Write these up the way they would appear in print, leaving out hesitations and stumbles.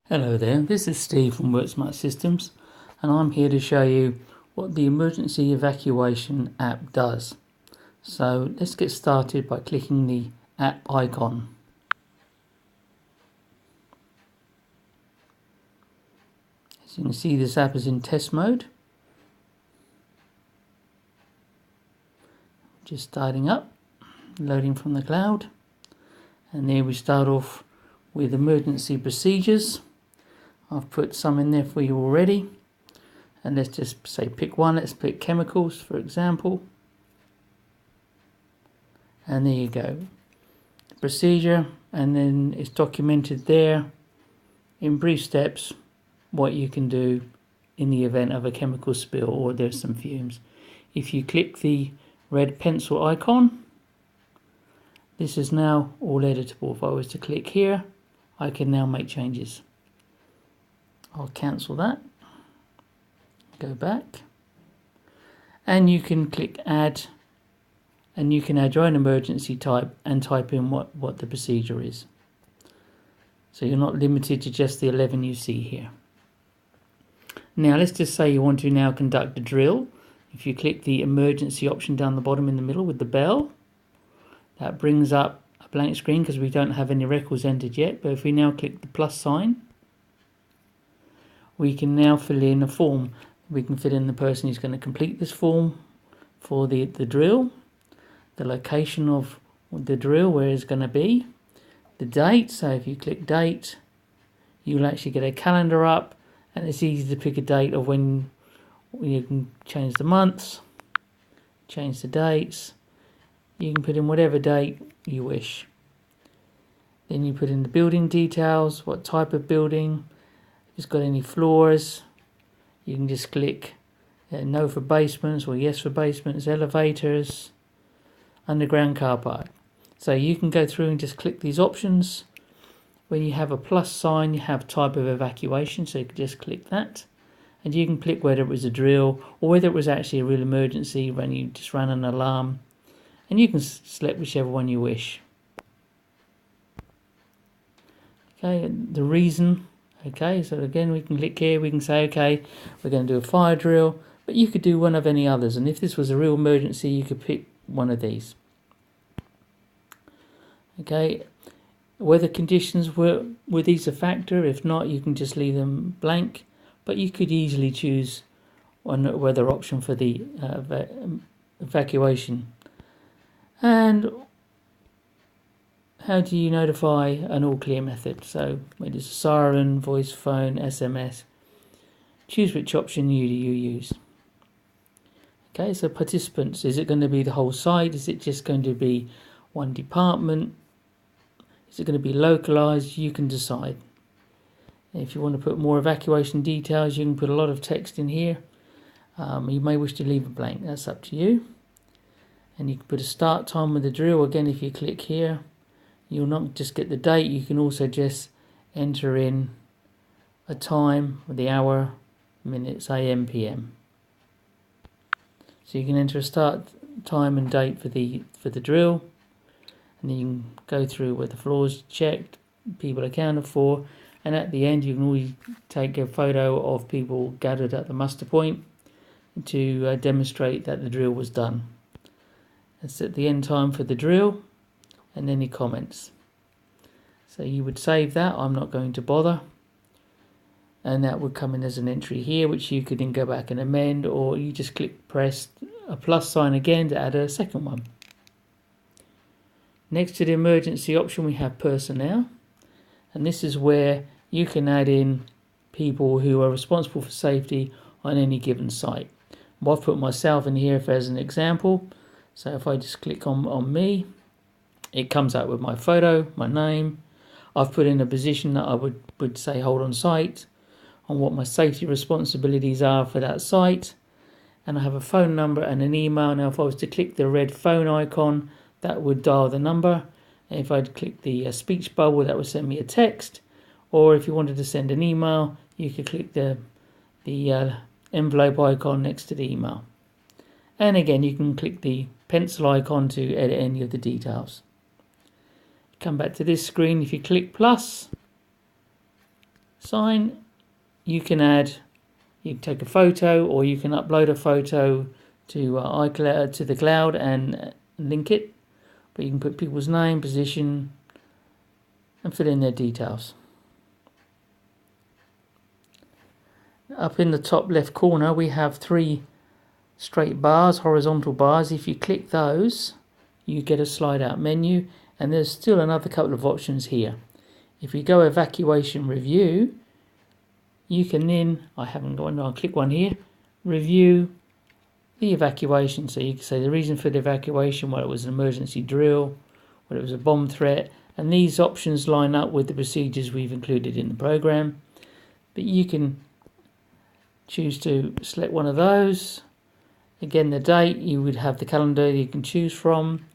Hello there, this is Steve from WorkSmart Systems, and I'm here to show you what the Emergency Evacuation app does. So let's get started by clicking the app icon. As you can see, this app is in test mode. Just starting up, loading from the cloud, and there we start off with emergency procedures. I've put some in there for you already, and let's just say pick one. Let's pick chemicals, for example, and there you go, procedure, and then it's documented there in brief steps what you can do in the event of a chemical spill or there's some fumes. If you click the red pencil icon, this is now all editable. If I was to click here, I can now make changes. I'll cancel that, go back, and you can click add, and you can add your own emergency type and type in what the procedure is. So you're not limited to just the 11 you see here. Now let's just say you want to now conduct a drill. If you click the emergency option down the bottom in the middle with the bell, that brings up a blank screen because we don't have any records entered yet. But if we now click the plus sign, we can now fill in a form. We can fill in the person who's going to complete this form for the drill, the location of the drill, where it's going to be, the date. So if you click date, you'll actually get a calendar up, and it's easy to pick a date of when you can change the months, change the dates. You can put in whatever date you wish. Then you put in the building details, what type of building, if it's got any floors. You can just click no for basements or yes for basements, elevators, underground car park. So you can go through and just click these options. When you have a plus sign, you have type of evacuation, so you can just click that. And you can click whether it was a drill or whether it was actually a real emergency when you just ran an alarm. And you can select whichever one you wish. Okay, the reason. Okay, so again we can click here, we can say okay, we're going to do a fire drill, but you could do one of any others, and if this was a real emergency you could pick one of these. Okay, weather conditions, were these a factor? If not, you can just leave them blank, but you could easily choose one weather option for the evacuation. And how do you notify an all clear method? So whether it's a siren, voice, phone, SMS, choose which option you use. Okay, so participants, is it going to be the whole site? Is it just going to be one department? Is it going to be localized? You can decide. If you want to put more evacuation details, you can put a lot of text in here. You may wish to leave it blank, that's up to you. And you can put a start time with the drill. Again, if you click here, you'll not just get the date, you can also just enter in a time, the hour, minutes, AM, PM. So you can enter a start time and date for the drill, and then you can go through where the floor's checked, people accounted for, and at the end you can always take a photo of people gathered at the muster point to demonstrate that the drill was done. That's at the end time for the drill, and any comments. So you would save that. I'm not going to bother, and that would come in as an entry here, which you could then go back and amend, or you just press a plus sign again to add a second one. Next to the emergency option we have personnel, and this is where you can add in people who are responsible for safety on any given site. I've put myself in here as an example. So if I just click on me, it comes out with my photo, my name. I've put in a position that I would say hold on site, on what my safety responsibilities are for that site. And I have a phone number and an email. Now if I was to click the red phone icon, that would dial the number. And if I'd click the speech bubble, that would send me a text. Or if you wanted to send an email, you could click the envelope icon next to the email. And again, you can click the pencil icon to edit any of the details. Come back to this screen. If you click plus, sign, you can take a photo, or you can upload a photo to iCloud, to the cloud, and link it. But you can put people's name, position, and fill in their details. Up in the top left corner, we have 3 straight bars, horizontal bars. If you click those, you get a slide out menu, and there's still another couple of options here. If we go evacuation review, you can then, I haven't got one, I'll click one here, review the evacuation. So you can say the reason for the evacuation, whether it was an emergency drill, whether it was a bomb threat, and these options line up with the procedures we've included in the program. But you can choose to select one of those. Again, the date, you would have the calendar you can choose from,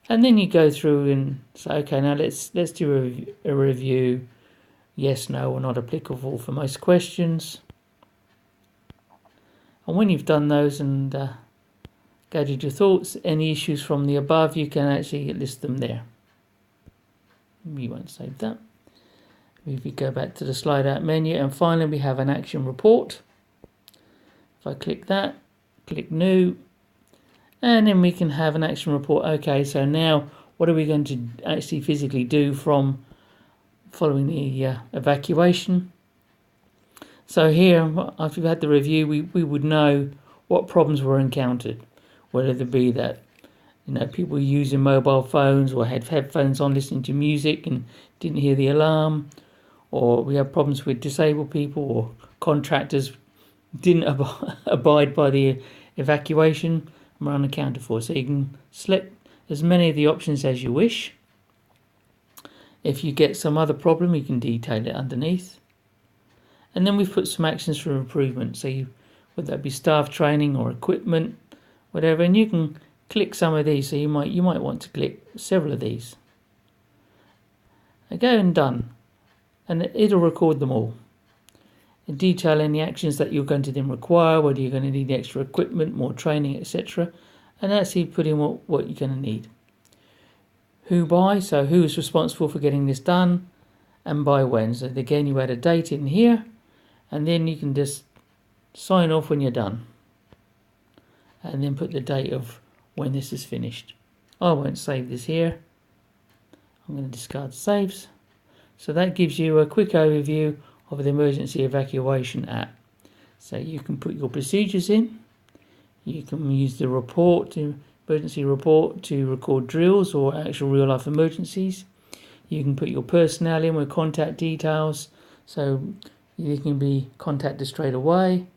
and then you go through and say, okay, now let's do a review. Yes, no, or not applicable for most questions. And when you've done those and gathered your thoughts, any issues from the above, you can actually list them there. You won't save that. If you go back to the slide out menu, and finally we have an action report. If I click that, click new, and then we can have an action report. Okay, so now what are we going to actually physically do from following the evacuation? So here, after we've had the review, we would know what problems were encountered, whether it be that people using mobile phones or had headphones on listening to music and didn't hear the alarm, or we have problems with disabled people, or contractors didn't abide by the evacuation and were unaccounted for. So you can select as many of the options as you wish. If you get some other problem, you can detail it underneath. And then we've put some actions for improvement. So whether that be staff training or equipment, whatever, and you can click some of these. So you might want to click several of these. Okay, and done. And it'll record them all. And detail any actions that you're going to then require, whether you're going to need extra equipment, more training, etc. And actually put in what you're going to need. Who by, so who is responsible for getting this done, and by when. So again, you add a date in here, and then you can just sign off when you're done. And then put the date of when this is finished. I won't save this here. I'm going to discard saves. So that gives you a quick overview of the Emergency Evacuation app. So you can put your procedures in. You can use the emergency report to record drills or actual real life emergencies. You can put your personnel in with contact details, so you can be contacted straight away.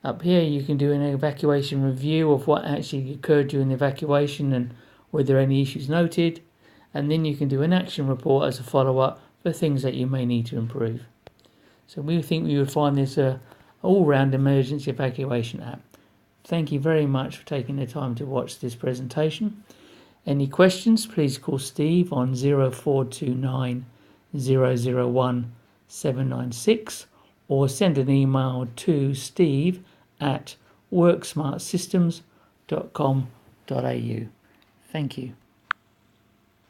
Up here you can do an evacuation review of what actually occurred during the evacuation and were there any issues noted. And then you can do an action report as a follow-up for things that you may need to improve. So we think you would find this a all-round emergency evacuation app. Thank you very much for taking the time to watch this presentation. Any questions, please call Steve on 0429 001 796 or send an email to steve@worksmartsystems.com.au. Thank you.